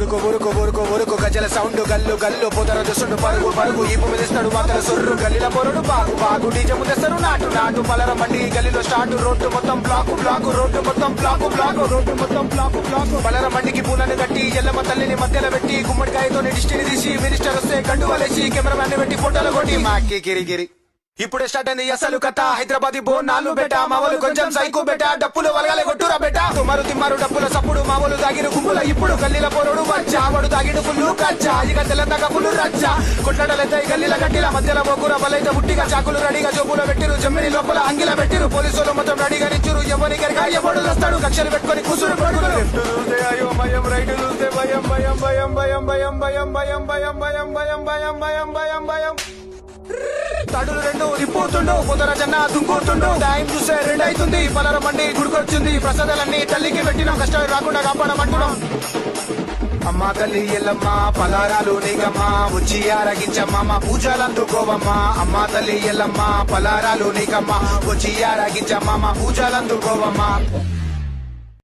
ఉరుకు ఉరుకు ఉరుకు ఉరుకు గజల sound గల్లు గల్లు పొదర దుసుడు పరుగు పరుగు ఈపు మెదిస్తాడు మాతల సొర్రు గల్లిల పొరడు బాగు బాగు డీజే ముందేస్తారు నాటు నాటు పలర మండి గల్లిలో స్టార్ట్ రోడ్డు మొత్తం బ్లాకు బ్లాకు రోడ్డు మొత్తం బ్లాకు బ్లాకు రోడ్డు మొత్తం బ్లాకు బ్లాకు పలర మండికి పూలను కట్టి ఎల్లమ్మ తల్లిని మధ్యలో పెట్టి గుమ్మడికాయతో డిస్టిని తీసి మినిస్టర్ వస్తే గండు వలేసి కెమెరామ్యాన్ పెట్టి ఫోటోలు కొట్టి మాకి గిరిగిరి ఇప్పుడే స్టార్ట్ అయింది అసలు కథ హైదరాబాద్ బోనాలు బెట మావలు కొంచెం సైకు బెట డప్పులు వలగాలే కొట్టురా బెట తుమారు తిమ్మారు డప్పుల సప్పుడు మామూలు తాగిన గుంపుల ఇప్పుడు గల్లీల పొరడు వచ్చా వాడు తాగిన ఫుల్లు కచ్చా ఇక తెలంగాణ ఫుల్లు రచ్చా కొట్లాడలైతే గల్లీల గట్టిల మధ్యలో మొగ్గుర బలైతే ఉట్టిగా చాకులు రెడీగా జోబులో పెట్టిరు జమ్మిని లోపల అంగిల పెట్టిరు పోలీసులు మొత్తం రెడీగా నిచ్చురు ఎవరి గరిగా ఎవడు వస్తాడు కక్షలు పెట్టుకొని కూసురు పడుకులు లెఫ్ట్ చూస్తే అయోమయం రైట్ చూస్తే భయం భయం భయం భయం భయం భయం భయం భయం భయం భయం భయం భయం భయం భయం తడులు రెండు రిపోతుండు పొదర జన్న దుంకుతుండు టైం చూసే రెండు అవుతుంది పలర మండి గుడికొచ్చింది ప్రసాదాలన్నీ తల్లికి పెట్టినాం కష్టాలు రాకుండా కాపాడమంటున్నాం అమ్మ తల్లి ఎల్లమ్మ పలారాలు నీకమ్మ వచ్చి ఆరగించమ్మ పూజలందుకోవమ్మ అమ్మ తల్లి ఎల్లమ్మ పలారాలు నీకమ్మ వచ్చి ఆరగించమ్మ పూజలందుకోవమ్మ